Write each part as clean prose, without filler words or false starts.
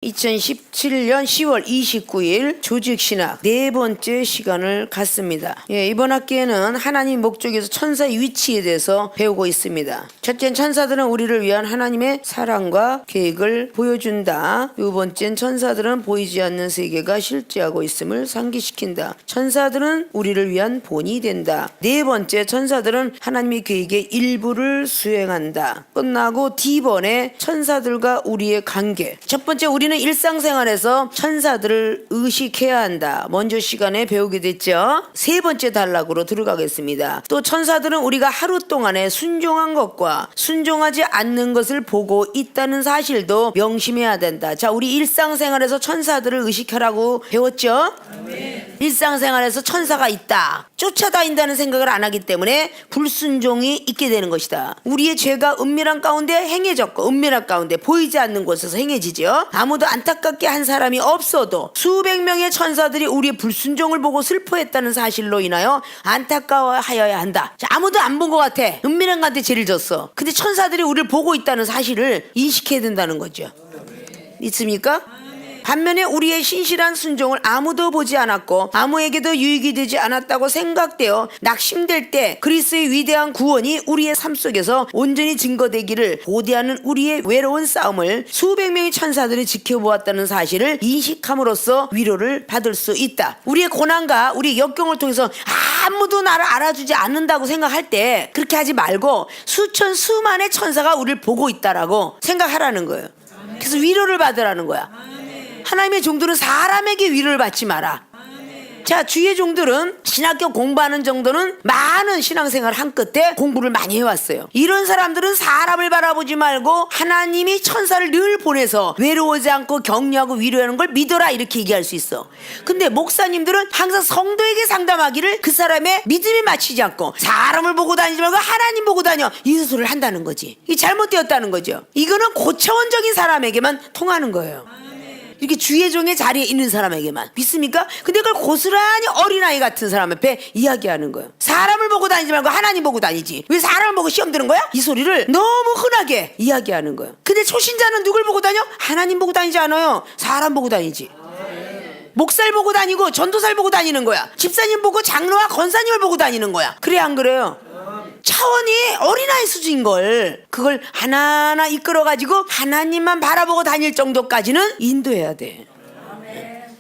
2017년 10월 29일 조직신학 네 번째 시간을 갖습니다. 이번 학기에는 하나님 목적에서 천사의 위치에 대해서 배우고 있습니다. 첫째는 천사들은 우리를 위한 하나님의 사랑과 계획을 보여준다. 두 번째는 천사들은 보이지 않는 세계가 실제하고 있음을 상기시킨다. 천사들은 우리를 위한 본이 된다. 네 번째, 천사들은 하나님의 계획의 일부를 수행한다. 끝나고 D번에 천사들과 우리의 관계. 첫 번째, 우리는 일상생활에서 천사들을 의식해야 한다. 먼저 시간에 배우게 됐죠. 세 번째 단락으로 들어가겠습니다. 또 천사들은 우리가 하루 동안에 순종한 것과 순종하지 않는 것을 보고 있다는 사실도 명심해야 된다. 자, 우리 일상생활에서 천사들을 의식하라고 배웠죠. 아멘. 일상생활에서 천사가 있다. 쫓아다닌다는 생각을 안 하기 때문에 불순종이 있게 되는 것이다. 우리의 죄가 은밀한 가운데 행해졌고 은밀한 가운데 보이지 않는 곳에서 행해지죠. 아무도 안타깝게 한 사람이 없어도 수백 명의 천사들이 우리의 불순종을 보고 슬퍼했다는 사실로 인하여 안타까워하여야 한다. 자, 아무도 안 본 것 같아. 은밀한 가운데 죄를 졌어. 근데 천사들이 우리를 보고 있다는 사실을 인식해야 된다는 거죠. 믿습니까? 반면에 우리의 신실한 순종을 아무도 보지 않았고 아무에게도 유익이 되지 않았다고 생각되어 낙심될 때 그리스도의 위대한 구원이 우리의 삶 속에서 온전히 증거되기를 고대하는 우리의 외로운 싸움을 수백 명의 천사들이 지켜보았다는 사실을 인식함으로써 위로를 받을 수 있다. 우리의 고난과 우리의 역경을 통해서 아무도 나를 알아주지 않는다고 생각할 때 그렇게 하지 말고 수천 수만의 천사가 우리를 보고 있다라고 생각하라는 거예요. 그래서 위로를 받으라는 거야. 하나님의 종들은 사람에게 위로를 받지 마라. 자, 주의 종들은 신학교 공부하는 정도는 많은 신앙생활 한 끝에 공부를 많이 해왔어요. 이런 사람들은 사람을 바라보지 말고 하나님이 천사를 늘 보내서 외로워하지 않고 격려하고 위로하는 걸 믿어라, 이렇게 얘기할 수 있어. 근데 목사님들은 항상 성도에게 상담하기를 그 사람의 믿음에 맞추지 않고 사람을 보고 다니지 말고 하나님 보고 다녀, 이 소리를 한다는 거지. 이게 잘못되었다는 거죠. 이거는 고차원적인 사람에게만 통하는 거예요. 이렇게 주의 종의 자리에 있는 사람에게만. 믿습니까? 근데 그걸 고스란히 어린아이 같은 사람 앞에 이야기하는 거예요. 사람을 보고 다니지 말고 하나님 보고 다니지. 왜 사람을 보고 시험 드는 거야? 이 소리를 너무 흔하게 이야기하는 거예요. 근데 초신자는 누굴 보고 다녀? 하나님 보고 다니지 않아요. 사람 보고 다니지. 목사를 보고 다니고 전도사를 보고 다니는 거야. 집사님 보고 장로와 권사님을 보고 다니는 거야. 그래, 안 그래요? 차원이 어린아이 수준인 걸, 그걸 하나하나 이끌어가지고 하나님만 바라보고 다닐 정도까지는 인도해야 돼.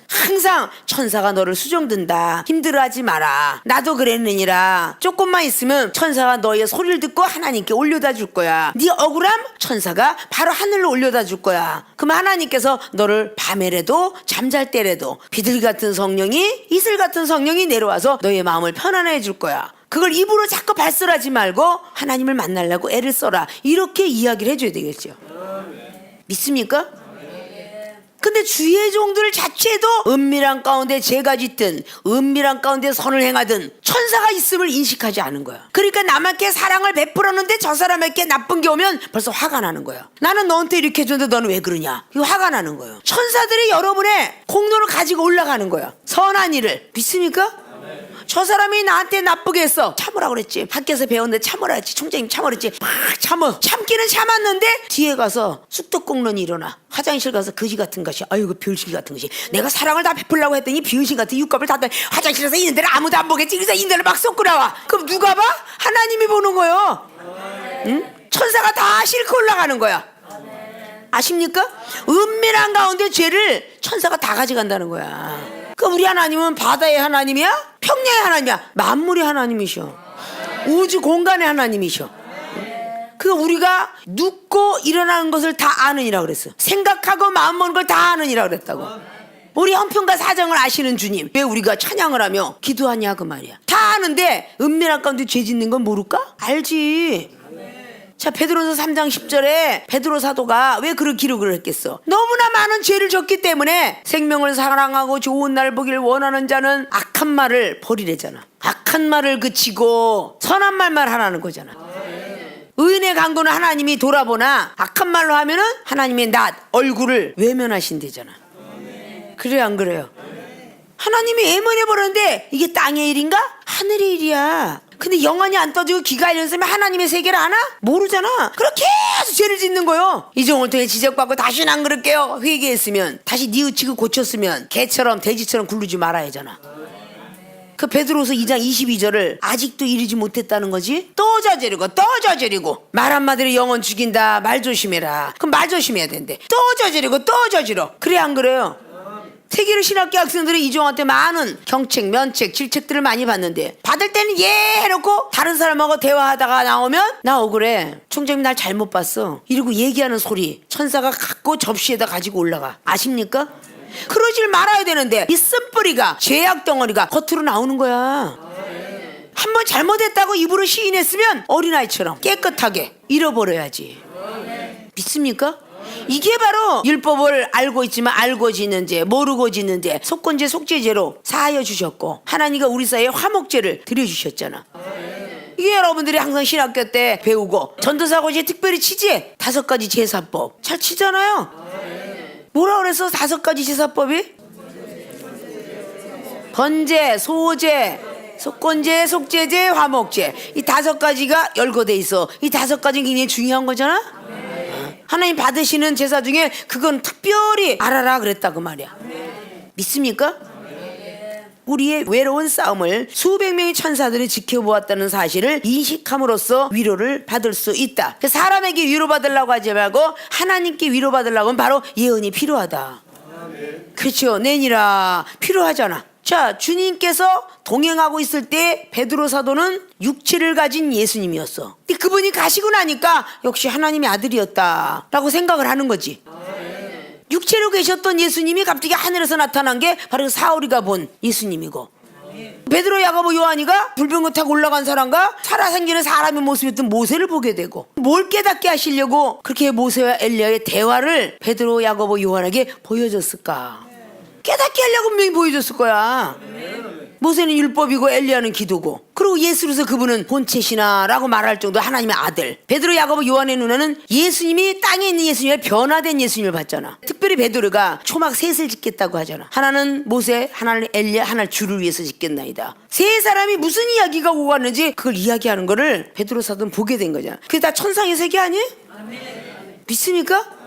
항상 천사가 너를 수종든다, 힘들어하지 마라, 나도 그랬느니라. 조금만 있으면 천사가 너의 소리를 듣고 하나님께 올려다 줄 거야. 네 억울함 천사가 바로 하늘로 올려다 줄 거야. 그럼 하나님께서 너를 밤에라도 잠잘 때라도 비둘기 같은 성령이, 이슬 같은 성령이 내려와서 너의 마음을 편안해 줄 거야. 그걸 입으로 자꾸 발설하지 말고 하나님을 만나려고 애를 써라, 이렇게 이야기를 해줘야 되겠죠. 믿습니까? 근데 주의 종들 자체도 은밀한 가운데 죄가 짙든 은밀한 가운데 선을 행하든 천사가 있음을 인식하지 않은 거야. 그러니까 남에게 사랑을 베풀었는데 저 사람에게 나쁜 게 오면 벌써 화가 나는 거야. 나는 너한테 이렇게 해줬는데 너는 왜 그러냐, 이거 화가 나는 거예요. 천사들이 여러분의 공로를 가지고 올라가는 거야, 선한 일을. 믿습니까? 저 사람이 나한테 나쁘게 했어, 참으라고 그랬지. 학교에서 배웠는데 참으라 했지. 총장님 참으라 했지. 막 참어. 참기는 참았는데 뒤에 가서 쑥떡공론이 일어나. 화장실 가서 거지 같은 것이, 아이고 비을신 같은 것이, 내가 사랑을 다 베풀려고 했더니 비을신 같은 육갑을 다 화장실에서 있는 데를 아무도 안 보겠지. 그래서 있는 데를 막 쏟고 나와. 그럼 누가 봐? 하나님이 보는 거예요. 응? 천사가 다 싣고 올라가는 거야. 아십니까? 은밀한 가운데 죄를 천사가 다 가져간다는 거야. 그 우리 하나님은 바다의 하나님이야? 평야의 하나님이야? 만물의 하나님이셔. 우주 공간의 하나님이셔. 그 우리가 눕고 일어나는 것을 다 아느니라 그랬어. 생각하고 마음 먹는 걸 다 아느니라 그랬다고. 우리 형편과 사정을 아시는 주님, 왜 우리가 찬양을 하며 기도하냐, 그 말이야. 다 아는데 은밀한 가운데 죄 짓는 건 모를까? 알지. 자, 베드로서 3장 10절에 베드로 사도가 왜 그런 기록을 했겠어? 너무나 많은 죄를 졌기 때문에 생명을 사랑하고 좋은 날 보기를 원하는 자는 악한 말을 버리래잖아. 악한 말을 그치고 선한 말만 하라는 거잖아. 의인의 강도는 하나님이 돌아보나 악한 말로 하면은 하나님의 낯, 얼굴을 외면하신대잖아. 그래요, 안 그래요? 하나님이 외면해버렸는데 이게 땅의 일인가? 하늘의 일이야. 근데 영안이 안 떠지고 귀가 열린 사람이 하나님의 세계를 아나? 모르잖아. 그렇게 계속 죄를 짓는 거요. 이종을 통해 지적받고 다시는 안 그럴게요. 회개했으면, 다시 뉘우치고 고쳤으면 개처럼 돼지처럼 굴르지 말아야 하잖아. 그 베드로서 2장 22절을 아직도 이루지 못했다는 거지. 또 저지르고 말 한마디로 영혼 죽인다. 말 조심해라. 그럼 말 조심해야 된대. 또 저지르고 또 저지러. 그래 안 그래요? 세계로 신학교 학생들은 이종한테 많은 경책, 면책, 질책들을 많이 받는데 받을 때는 예 해놓고 다른 사람하고 대화하다가 나오면 나 억울해. 총장님 날 잘못 봤어. 이러고 얘기하는 소리 천사가 갖고 접시에다 가지고 올라가. 아십니까? 그러질 말아야 되는데 이 쓴뿌리가 죄악 덩어리가 겉으로 나오는 거야. 한번 잘못했다고 입으로 시인했으면 어린아이처럼 깨끗하게 잃어버려야지. 믿습니까? 이게 바로 율법을 알고 있지만 알고 짓는 죄, 모르고 짓는 죄, 속건죄, 속죄죄로 사하여 주셨고 하나님과 우리 사이에 화목죄를 드려주셨잖아. 이게 여러분들이 항상 신학교 때 배우고 전도사고 이제 특별히 치지 5가지 제사법 잘 치잖아요. 뭐라 그래서 5가지 제사법이? 번제, 소제, 속건제, 속죄제, 화목제. 이 5가지가 열거돼 있어. 이 5가지는 굉장히 중요한 거잖아. 하나님 받으시는 제사 중에 그건 특별히 알아라 그랬다 그 말이야. 믿습니까? 우리의 외로운 싸움을 수백 명의 천사들이 지켜보았다는 사실을 인식함으로써 위로를 받을 수 있다. 사람에게 위로받으려고 하지 말고 하나님께 위로받으려고 하면 바로 예언이 필요하다. 그렇죠. 내니라 필요하잖아. 자, 주님께서 동행하고 있을 때 베드로 사도는 육체를 가진 예수님이었어. 근데 그분이 가시고 나니까 역시 하나님의 아들이었다라고 생각을 하는 거지. 육체로 계셨던 예수님이 갑자기 하늘에서 나타난 게 바로 사울이가 본 예수님이고, 베드로, 야고보, 요한이가 불병거 타고 올라간 사람과 살아생기는 사람의 모습이었던 모세를 보게 되고, 뭘 깨닫게 하시려고 그렇게 모세와 엘리야의 대화를 베드로, 야고보, 요한에게 보여줬을까? 깨닫게 하려고 분명히 보여줬을 거야. 모세는 율법이고 엘리야는 기도고, 그리고 예수로서 그분은 본체시나라고 말할 정도 하나님의 아들. 베드로, 야고보, 요한의 눈에는 예수님이 땅에 있는 예수님의 변화된 예수님을 봤잖아. 특별히 베드로가 초막 셋을 짓겠다고 하잖아. 하나는 모세, 하나는 엘리야, 하나는 주를 위해서 짓겠나이다. 세 사람이 무슨 이야기가 오고 갔는지 그걸 이야기하는 거를 베드로 사도는 보게 된 거잖아. 그게 다 천상의 세계 아니에요? 믿습니까?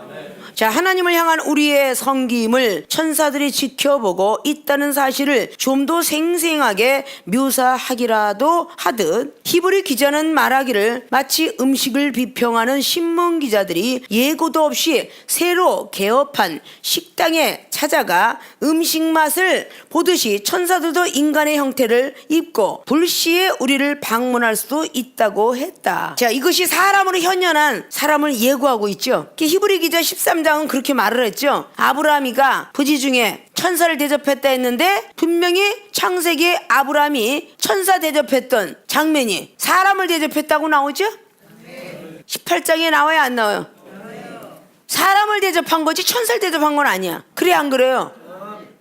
자, 하나님을 향한 우리의 섬김을 천사들이 지켜보고 있다는 사실을 좀 더 생생하게 묘사하기라도 하듯 히브리 기자는 말하기를 마치 음식을 비평하는 신문 기자들이 예고도 없이 새로 개업한 식당에 찾아가 음식 맛을 보듯이 천사들도 인간의 형태를 입고 불시에 우리를 방문할 수도 있다고 했다. 자, 이것이 사람으로 현현한 사람을 예고하고 있죠. 히브리 기자 13장은 그렇게 말을 했죠. 아브라함이가 부지 중에 천사를 대접했다 했는데 분명히 창세기에 아브라함이 천사 대접했던 장면이 사람을 대접했다고 나오죠? 18장에 나와요, 안 나와요? 사람을 대접한 거지 천사를 대접한 건 아니야. 그래 안 그래요?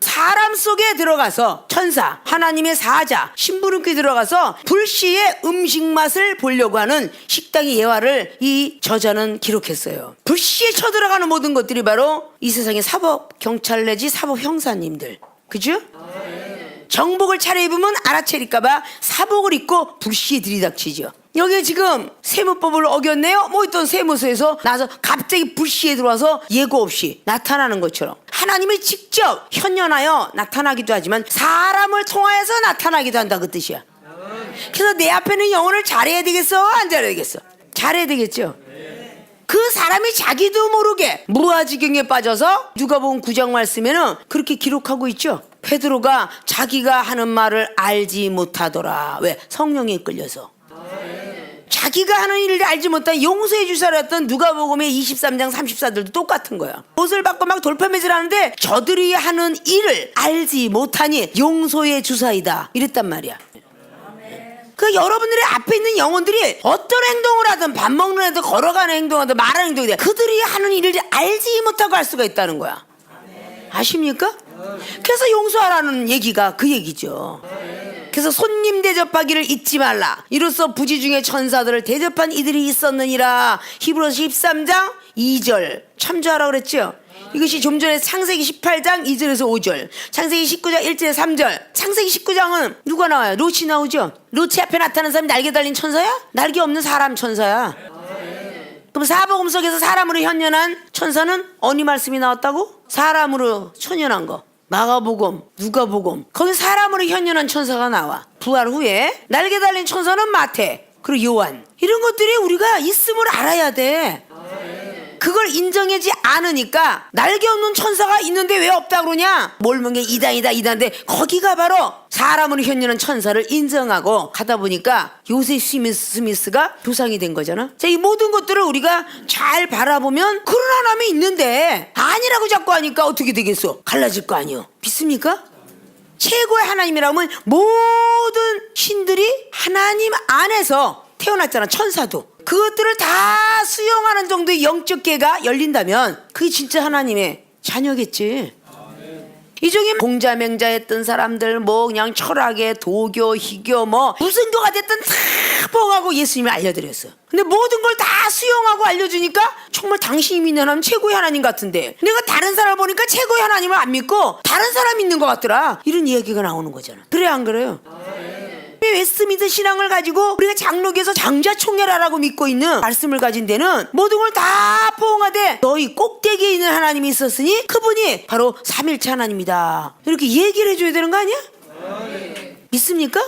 사람 속에 들어가서 천사, 하나님의 사자, 심부름꾼이 들어가서 불시에 음식 맛을 보려고 하는 식당의 예화를 이 저자는 기록했어요. 불시에 쳐들어가는 모든 것들이 바로 이 세상의 사법 경찰 내지 사법 형사님들, 그죠? 정복을 차려입으면 알아채릴까봐 사복을 입고 불시에 들이닥치죠. 여기 지금 세무법을 어겼네요. 뭐 있던 세무서에서 나서 갑자기 불시에 들어와서 예고 없이 나타나는 것처럼 하나님이 직접 현현하여 나타나기도 하지만 사람을 통하여서 나타나기도 한다 그 뜻이야. 그래서 내 앞에는 영혼을 잘해야 되겠어, 안 잘해야 되겠어? 잘해야 되겠죠. 그 사람이 자기도 모르게 무아지경에 빠져서 누가복음 9장 말씀에는 그렇게 기록하고 있죠. 베드로가 자기가 하는 말을 알지 못하더라. 왜? 성령에 끌려서. 자기가 하는 일을 알지 못한 용서해 주사라 했던 누가복음의 23장 34절도 똑같은 거야. 옷을 받고 막 돌팔매질 하는데 저들이 하는 일을 알지 못하니 용서해 주사이다 이랬단 말이야. 그 여러분들의 앞에 있는 영혼들이 어떤 행동을 하든 밥 먹는 애들, 걸어가는 행동하든 말하는 행동이든 그들이 하는 일을 알지 못하고 할 수가 있다는 거야. 아십니까? 그래서 용서하라는 얘기가 그 얘기죠. 그래서 손님 대접하기를 잊지 말라. 이로써 부지 중에 천사들을 대접한 이들이 있었느니라. 히브리서 13장 2절 참조하라고 그랬죠. 이것이 좀 전에 창세기 18장 2절에서 5절, 창세기 19장 1절에서 3절. 창세기 19장은 누가 나와요? 롯이 나오죠. 롯이 앞에 나타나는 사람이 날개 달린 천사야? 날개 없는 사람 천사야. 그럼 사복음 속에서 사람으로 현현한 천사는 어느 말씀이 나왔다고? 사람으로 천연한 거. 마가복음, 누가복음. 거기 사람으로 현현한 천사가 나와. 부활 후에 날개 달린 천사는 마태, 그리고 요한. 이런 것들이 우리가 있음을 알아야 돼. 그걸 인정하지 않으니까 날개 없는 천사가 있는데 왜 없다 그러냐? 몰면 게 이단인데 거기가 바로 사람으로 현현한 천사를 인정하고 가다 보니까 요셉 스미스가 조상이 된 거잖아. 자, 이 모든 것들을 우리가 잘 바라보면 그런 하나님이 있는데 아니라고 자꾸 하니까 어떻게 되겠어? 갈라질 거 아니요. 믿습니까? 최고의 하나님이라면 모든 신들이 하나님 안에서 태어났잖아. 천사도. 그것들을 다 수용하는 정도의 영적 계가 열린다면 그게 진짜 하나님의 자녀겠지. 이 중에 공자맹자했던 사람들 뭐 그냥 철학의 도교, 희교 뭐 무슨 교가 됐든 다 봉하고 예수님을 알려드렸어. 근데 모든 걸 다 수용하고 알려주니까 정말 당신이 믿는 하나님 최고의 하나님 같은데 내가 다른 사람을 보니까 최고의 하나님을 안 믿고 다른 사람 믿는 것 같더라. 이런 이야기가 나오는 거잖아. 그래 안 그래요? 웨스트민스터 신앙을 가지고 우리가 장로교에서 장자총회라라고 믿고 있는 말씀을 가진 데는 모든 걸 다 포옹하되 너희 꼭대기에 있는 하나님이 있었으니 그분이 바로 삼일체 하나님이다. 이렇게 얘기를 해줘야 되는 거 아니야? 믿습니까?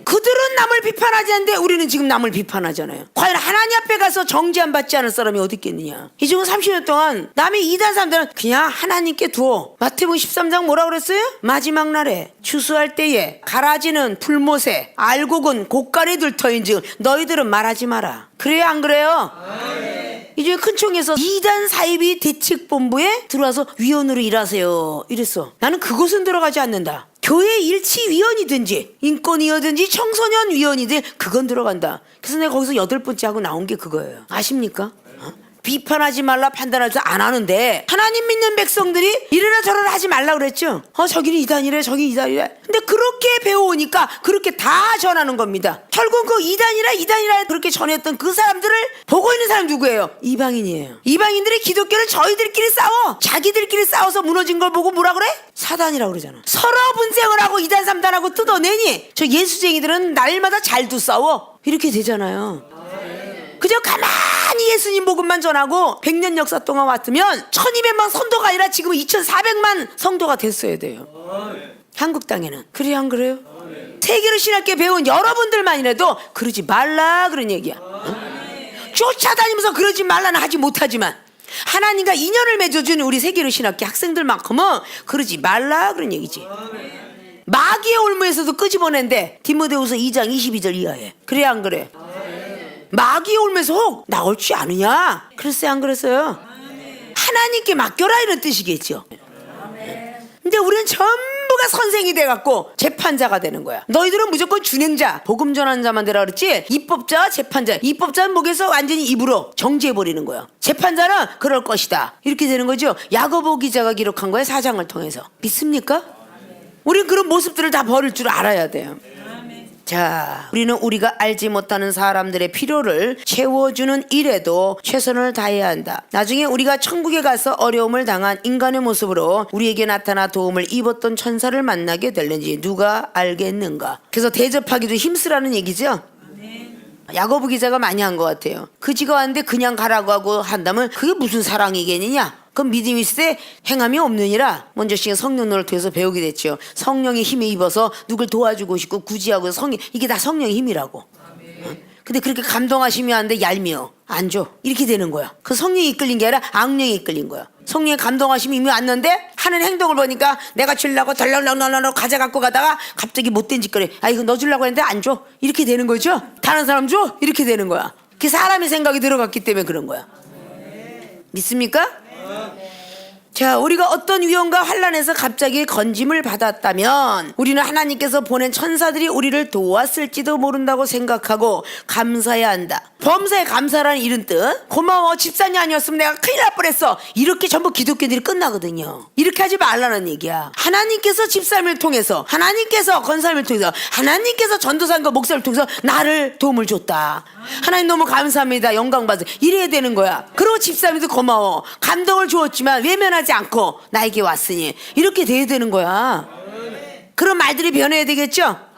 그들은 남을 비판하지 않는데 우리는 지금 남을 비판하잖아요. 과연 하나님 앞에 가서 정죄 안 받지 않을 사람이 어디 있겠느냐. 이 지금 30년 동안 남의 이단 사람들은 그냥 하나님께 두어. 마태복음 13장 뭐라 그랬어요? 마지막 날에 추수할 때에 가라지는 풀못에 알곡은 곡간에 들터인즉 너희들은 말하지 마라. 그래요 안 그래요? 이 중에 큰 총에서 이단 사이비 대책본부에 들어와서 위원으로 일하세요 이랬어. 나는 그곳은 들어가지 않는다. 교회 일치위원이든지 인권위원이든지 청소년위원이든 그건 들어간다. 그래서 내가 거기서 8번째 하고 나온 게 그거예요. 아십니까? 비판하지 말라 판단하지 안 하는데 하나님 믿는 백성들이 이래라 저래라 하지 말라 그랬죠. 저기는 이단이래 저기 이단이래. 근데 그렇게 배워오니까 그렇게 다 전하는 겁니다. 결국 그 이단이라 그렇게 전했던 그 사람들을 보고 있는 사람 누구예요? 이방인이에요. 이방인들이 기독교를 저희들끼리 싸워. 자기들끼리 싸워서 무너진 걸 보고 뭐라 그래? 사단이라고 그러잖아. 서로 분쟁을 하고 이단 삼단하고 뜯어내니 저 예수쟁이들은 날마다 잘도 싸워. 이렇게 되잖아요. 그저 가만히 예수님 복음만 전하고 100년 역사 동안 왔으면 1200만 성도가 아니라 지금 2400만 성도가 됐어야 돼요. 한국 땅에는. 그래요 안 그래요? 세계를 신학계 배운 여러분들만이라도 그러지 말라 그런 얘기야. 쫓아다니면서 그러지 말라는 하지 못하지만 하나님과 인연을 맺어준 우리 세계를 신학계 학생들만큼은 그러지 말라 그런 얘기지. 마귀의 올무에서도 끄집어낸데 디모데후서 2장 22절 이하에. 그래 안 그래? 마귀의 올무에서 혹 나올 줄 아느냐? 그랬어요 안 그랬어요? 하나님께 맡겨라 이런 뜻이겠죠. 근데 우리는 전부가 선생이 돼갖고 재판자가 되는 거야. 너희들은 무조건 준행자, 복음 전하는 자만 되라 그랬지. 입법자와 재판자. 입법자는 목에서 완전히 입으로 정지해버리는 거야. 재판자는 그럴 것이다. 이렇게 되는 거죠. 야고보 기자가 기록한 거예요. 4장을 통해서. 믿습니까? 우리는 그런 모습들을 다 버릴 줄 알아야 돼요. 자, 우리는 우리가 알지 못하는 사람들의 필요를 채워주는 일에도 최선을 다해야 한다. 나중에 우리가 천국에 가서 어려움을 당한 인간의 모습으로 우리에게 나타나 도움을 입었던 천사를 만나게 될는지 누가 알겠는가. 그래서 대접하기도 힘쓰라는 얘기죠. 야고보 기자가 많이 한 것 같아요. 그지가 왔는데 그냥 가라고 하고 한다면 그게 무슨 사랑이겠느냐. 그럼 믿음이 있을 때 행함이 없느니라. 먼저 시간 성령을 통해서 배우게 됐죠. 성령의 힘에 입어서 누굴 도와주고 싶고 구지하고 이게 다 성령의 힘이라고. 근데 그렇게 감동하시면 안 돼. 얄미워 안 줘. 이렇게 되는 거야. 그 성령이 이끌린 게 아니라 악령이 이끌린 거야. 성령의 감동하심이 이미 왔는데 하는 행동을 보니까 내가 주려고 덜렁덜렁 가져갖고 가다가 갑자기 못된 짓거리. 이거 너 주려고 했는데 안 줘. 이렇게 되는 거죠. 다른 사람 줘. 이렇게 되는 거야. 그 사람의 생각이 들어갔기 때문에 그런 거야. 믿습니까? 자, 우리가 어떤 위험과 환난에서 갑자기 건짐을 받았다면 우리는 하나님께서 보낸 천사들이 우리를 도왔을지도 모른다고 생각하고 감사해야 한다. 범사에 감사라는 이런 뜻. 고마워, 집사님 아니었으면 내가 큰일 날 뻔했어. 이렇게 전부 기독교들이 끝나거든요. 이렇게 하지 말라는 얘기야. 하나님께서 집사님을 통해서, 하나님께서 권사님을 통해서, 하나님께서 전도사님과 목사를 통해서 나를 도움을 줬다. 하나님 너무 감사합니다. 영광 받으세요. 이래야 되는 거야. 그리고 집사님도 고마워. 감동을 주었지만 외면하지 않고 나에게 왔으니 이렇게 돼야 되는 거야. 그런 말들이 변해야 되겠죠?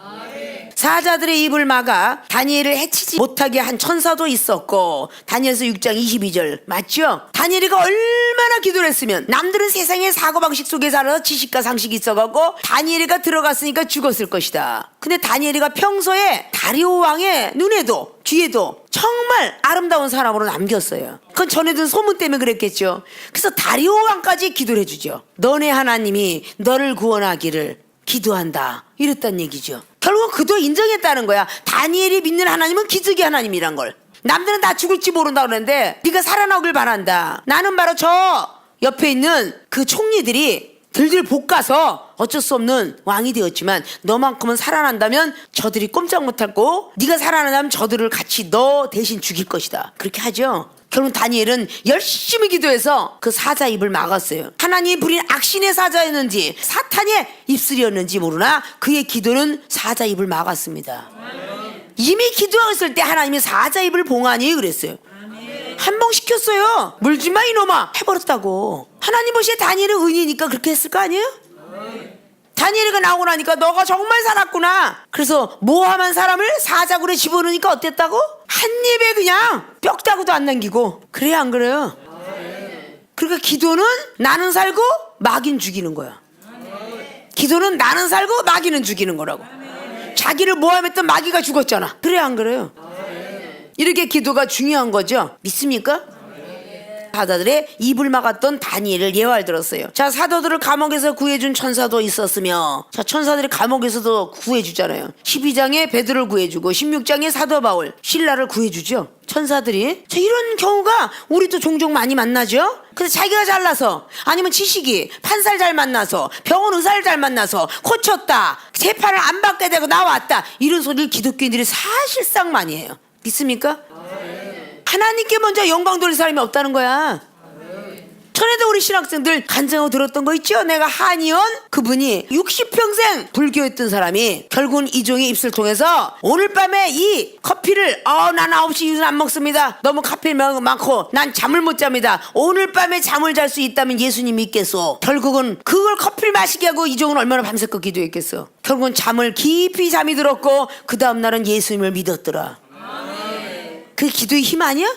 사자들의 입을 막아 다니엘을 해치지 못하게 한 천사도 있었고, 다니엘서 6장 22절 맞죠? 다니엘이가 얼마나 기도를 했으면 남들은 세상의 사고방식 속에 살아서 지식과 상식이 있어가고 다니엘이가 들어갔으니까 죽었을 것이다. 근데 다니엘이가 평소에 다리오 왕의 눈에도 뒤에도 정말 아름다운 사람으로 남겼어요. 그건 전에 든 소문 때문에 그랬겠죠. 그래서 다리오 왕까지 기도를 해주죠. 너네 하나님이 너를 구원하기를 기도한다, 이랬단 얘기죠. 결국 그도 인정했다는 거야. 다니엘이 믿는 하나님은 기적의 하나님이란 걸. 남들은 다 죽을지 모른다 그러는데 네가 살아나오길 바란다. 나는 바로 저 옆에 있는 그 총리들이 들들 볶아서 어쩔 수 없는 왕이 되었지만 너만큼은 살아난다면 저들이 꼼짝 못하고, 네가 살아난다면 저들을 같이 너 대신 죽일 것이다. 그렇게 하죠. 결국 다니엘은 열심히 기도해서 그 사자 입을 막았어요. 하나님이 부린 악신의 사자였는지 사탄의 입술이었는지 모르나 그의 기도는 사자 입을 막았습니다. 이미 기도하고 있을 때 하나님이 사자 입을 봉하니 그랬어요. 한번 시켰어요. 물지마 이놈아, 해버렸다고. 하나님 보시기에 다니엘은 은이니까 그렇게 했을 거 아니에요? 다니엘이가 나오고 나니까 너가 정말 살았구나. 그래서 모함한 사람을 사자굴에 집어넣으니까 어땠다고? 한 입에 그냥 뼈다구도 안 남기고. 그래야 안 그래요? 그러니까 기도는 나는 살고 마귀는 죽이는 거야. 기도는 나는 살고 마귀는 죽이는 거라고. 자기를 모함했던 마귀가 죽었잖아. 그래야 안 그래요? 이렇게 기도가 중요한 거죠. 믿습니까? 사자들의 입을 막았던 다니엘을 예화를 들었어요. 자, 사도들을 감옥에서 구해준 천사도 있었으며, 자, 천사들이 감옥에서도 구해주잖아요. 12장에 베드로를 구해주고 16장에 사도 바울, 신라를 구해주죠. 천사들이. 자, 이런 경우가 우리도 종종 많이 만나죠. 근데 자기가 잘나서, 아니면 지식이 판사를 잘 만나서, 병원 의사를 잘 만나서 고쳤다, 재판을 안 받게 되고 나왔다, 이런 소리를 기독교인들이 사실상 많이 해요. 믿습니까? 하나님께 먼저 영광 돌릴 사람이 없다는 거야. 전에도 우리 신학생들 간증하고 들었던 거 있죠? 내가 한의원, 그분이 60평생 불교했던 사람이 결국은 이종의 입술 통해서 오늘 밤에 이 커피를 난 9시 이후는 안 먹습니다. 너무 카페인 많고 난 잠을 못 잡니다. 오늘 밤에 잠을 잘 수 있다면 예수님 믿겠소. 결국은 그걸 커피를 마시게 하고 이종은 얼마나 밤새껏 기도했겠어. 결국은 잠을 깊이 잠이 들었고 그 다음날은 예수님을 믿었더라. 그게 기도의 힘 아니야?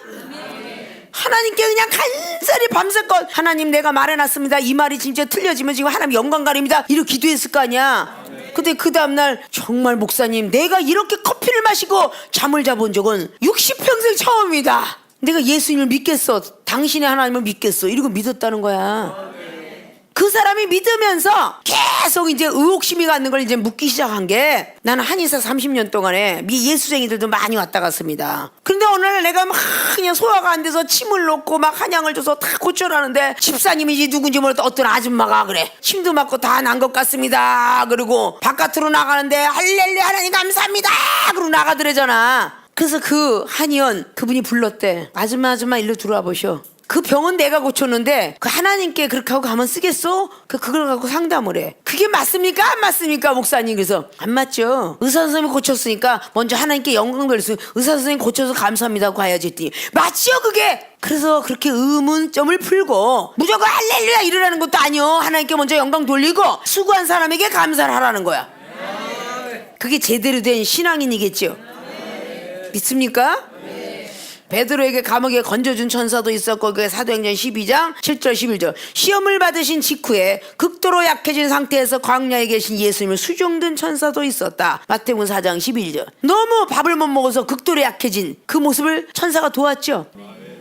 하나님께 그냥 간절히 밤새껏 하나님 내가 말해놨습니다. 이 말이 진짜 틀려지면 지금 하나님 영광 가립니다. 이렇게 기도했을 거 아니야. 근데 그 다음날 정말 목사님 내가 이렇게 커피를 마시고 잠을 자본 적은 60평생 처음이다. 내가 예수님을 믿겠어. 당신의 하나님을 믿겠어. 이러고 믿었다는 거야. 그 사람이 믿으면서 계속 이제 의혹심이 갖는 걸 이제 묻기 시작한 게, 나는 한의사 30년 동안에 예수쟁이들도 많이 왔다 갔습니다. 그런데 어느 날 내가 막 그냥 소화가 안 돼서 침을 놓고 막 한약을 줘서 다 고쳐라는데 집사님이지 누군지 모르겠다 어떤 아줌마가 그래. 침도 맞고 다 난 것 같습니다. 그리고 바깥으로 나가는데 할렐루야 하나님 감사합니다. 그러고 나가더래잖아. 그래서 그 한의원 그분이 불렀대. 아줌마 일로 들어와 보셔. 그 병은 내가 고쳤는데 그 하나님께 그렇게 하고 가면 쓰겠어? 그걸 갖고 상담을 해. 그게 맞습니까? 안 맞습니까? 목사님. 그래서 안 맞죠. 의사 선생님이 고쳤으니까 먼저 하나님께 영광 돌렸어요. 의사 선생님 고쳐서 감사합니다 하고 가야지 했더니 맞죠 그게? 그래서 그렇게 의문점을 풀고 무조건 할렐루야 이러라는 것도 아니요. 하나님께 먼저 영광 돌리고 수고한 사람에게 감사를 하라는 거야. 그게 제대로 된 신앙인이겠죠. 믿습니까? 베드로에게 감옥에 건져준 천사도 있었고, 그게 사도행전 12장 7절 11절. 시험을 받으신 직후에 극도로 약해진 상태에서 광야에 계신 예수님을 수종든 천사도 있었다. 마태복음 4장 11절. 너무 밥을 못 먹어서 극도로 약해진 그 모습을 천사가 도왔죠.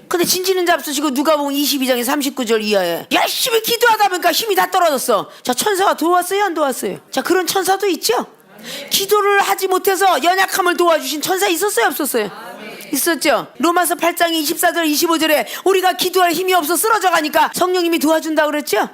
근데 진지는 잡수시고 누가복음 22장의 39절 이하에 열심히 기도하다 보니까 힘이 다 떨어졌어. 자, 천사가 도왔어요 안 도왔어요? 자, 그런 천사도 있죠. 기도를 하지 못해서 연약함을 도와주신 천사 있었어요 없었어요? 있었죠. 로마서 8장 24절 25절에 우리가 기도할 힘이 없어 쓰러져 가니까 성령님이 도와준다고 그랬죠.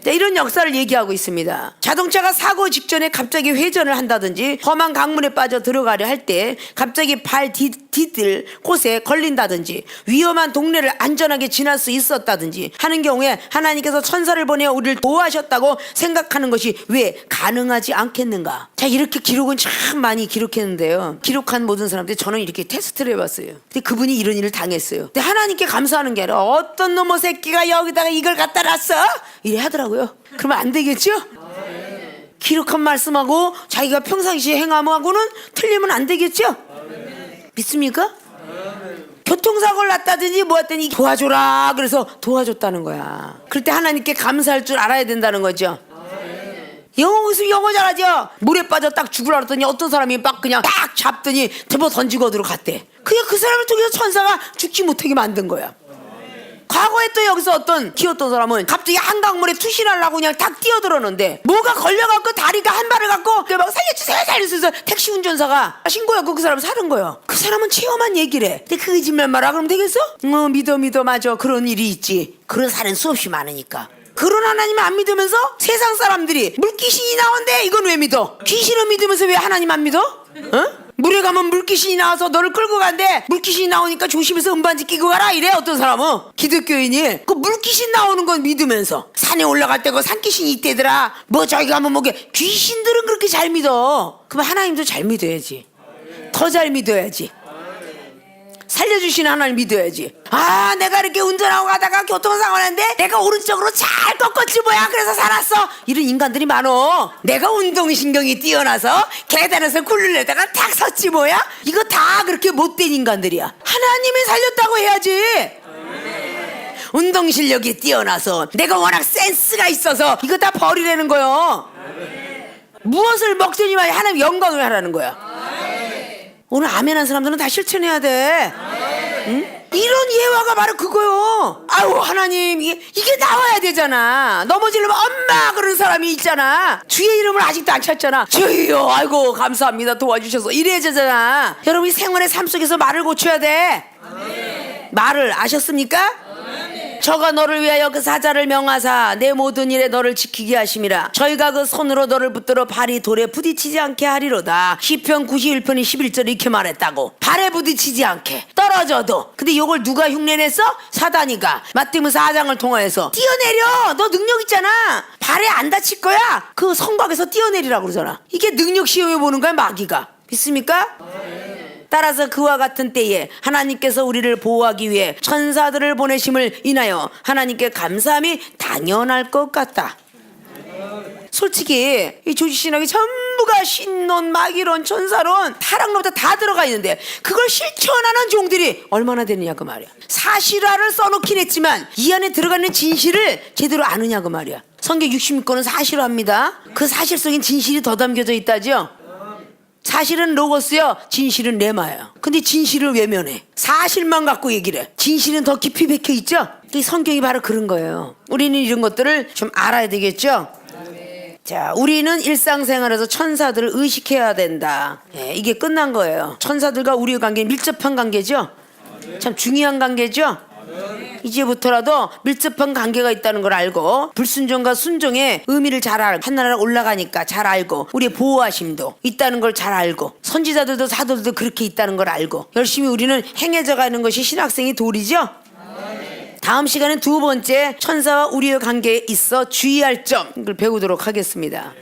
네, 이런 역사를 얘기하고 있습니다. 자동차가 사고 직전에 갑자기 회전을 한다든지 험한 강물에 빠져 들어가려 할 때 갑자기 발 디딜 곳에 걸린다든지 위험한 동네를 안전하게 지날 수 있었다든지 하는 경우에 하나님께서 천사를 보내어 우리를 도와셨다고 생각하는 것이 왜 가능하지 않겠는가? 자, 이렇게 기록은 참 많이 기록했는데요. 기록한 모든 사람들이 저는 이렇게 테스트를 해봤어요. 근데 그분이 이런 일을 당했어요. 근데 하나님께 감사하는 게 아니라 어떤 놈의 새끼가 여기다가 이걸 갖다 놨어? 이래 하더라고요. 그러면 안 되겠죠? 기록한 말씀하고 자기가 평상시에 행함하고는 틀리면 안 되겠죠? 믿습니까? 교통사고를 났다든지 뭐 했더니 도와줘라 그래서 도와줬다는 거야. 그럴 때 하나님께 감사할 줄 알아야 된다는 거죠. 영어 있으면 영어 잘하죠. 물에 빠져 딱 죽으라 그랬더니 어떤 사람이 막 그냥 딱 잡더니 집어 던지고 어디로 갔대. 그냥 그 사람을 통해서 천사가 죽지 못하게 만든 거야. 과거에 또 여기서 어떤 키웠던 사람은 갑자기 한강물에 투신하려고 그냥 딱 뛰어들었는데 뭐가 걸려갖고 다리가 한 발을 갖고 막 살려주세요 살려주세요 택시 운전사가 신고했고 그 사람 사는 거예요. 그 사람은 체험한 얘기를 해. 근데 그 거짓말 말아 그러면 되겠어? 믿어 맞아. 그런 일이 있지. 그런 사례는 수없이 많으니까. 그런 하나님 안 믿으면서 세상 사람들이 물귀신이 나온대. 이건 왜 믿어? 귀신을 믿으면서 왜 하나님 안 믿어? 어? 물에 가면 물귀신이 나와서 너를 끌고 간대. 물귀신이 나오니까 조심해서 은반지 끼고 가라 이래. 어떤 사람은 기독교인이 그 물귀신 나오는 건 믿으면서 산에 올라갈 때 그 산귀신이 있대더라. 뭐 저기 가면 뭐게 귀신들은 그렇게 잘 믿어. 그럼 하나님도 잘 믿어야지. 더 잘 믿어야지. 살려주시는 하나님 믿어야지. 아, 내가 이렇게 운전하고 가다가 교통사고 났는데 내가 오른쪽으로 잘 꺾었지 뭐야 그래서 살았어. 이런 인간들이 많어. 내가 운동신경이 뛰어나서 계단에서 굴르려다가 탁 섰지 뭐야. 이거 다 그렇게 못된 인간들이야. 하나님이 살렸다고 해야지. 운동실력이 뛰어나서 내가 워낙 센스가 있어서 이거 다 버리라는 거요. 무엇을 먹더니만 하나님 영광을 하라는 거야. 오늘 아멘한 사람들은 다 실천해야 돼. 응? 이런 예화가 바로 그거요. 아유 하나님 이게 나와야 되잖아. 넘어지려면 엄마 그런 사람이 있잖아. 주의 이름을 아직도 안 찾잖아. 주여 아이고 감사합니다 도와주셔서 이래야 되잖아. 여러분이 생활의 삶 속에서 말을 고쳐야 돼. 말을 아셨습니까? 저가 너를 위하여 그 사자를 명하사 내 모든 일에 너를 지키게 하심이라. 저희가 그 손으로 너를 붙들어 발이 돌에 부딪히지 않게 하리로다. 시편 91편이 11절 이렇게 말했다고. 발에 부딪히지 않게 떨어져도. 근데 이걸 누가 흉내냈어? 사단이가 마태복음 4장을 통하여서 뛰어내려. 너 능력 있잖아. 발에 안 다칠 거야. 그 성곽에서 뛰어내리라고 그러잖아. 이게 능력 시험해 보는 거야 마귀가. 믿습니까? 따라서 그와 같은 때에 하나님께서 우리를 보호하기 위해 천사들을 보내심을 인하여 하나님께 감사함이 당연할 것 같다. 솔직히 이 조지신학이 전부가 신론, 마귀론, 천사론, 타락론부터 다 들어가 있는데 그걸 실천하는 종들이 얼마나 되느냐 그 말이야. 사실화를 써놓긴 했지만 이 안에 들어가는 진실을 제대로 아느냐 그 말이야. 성경 66권은 사실화입니다. 그 사실 속엔 진실이 더 담겨져 있다죠. 사실은 로고스요, 진실은 레마예요. 근데 진실을 외면해. 사실만 갖고 얘기를 해. 진실은 더 깊이 박혀 있죠. 이 성경이 바로 그런 거예요. 우리는 이런 것들을 좀 알아야 되겠죠. 자, 우리는 일상생활에서 천사들을 의식해야 된다. 예, 이게 끝난 거예요. 천사들과 우리의 관계는 밀접한 관계죠. 참 중요한 관계죠. 이제부터라도 밀접한 관계가 있다는 걸 알고 불순종과 순종의 의미를 잘 알고 하늘나라 올라가니까 잘 알고 우리의 보호하심도 있다는 걸 잘 알고 선지자들도 사도들도 그렇게 있다는 걸 알고 열심히 우리는 행해져 가는 것이 신학생의 도리죠. 다음 시간엔 두 번째 천사와 우리의 관계에 있어 주의할 점을 배우도록 하겠습니다.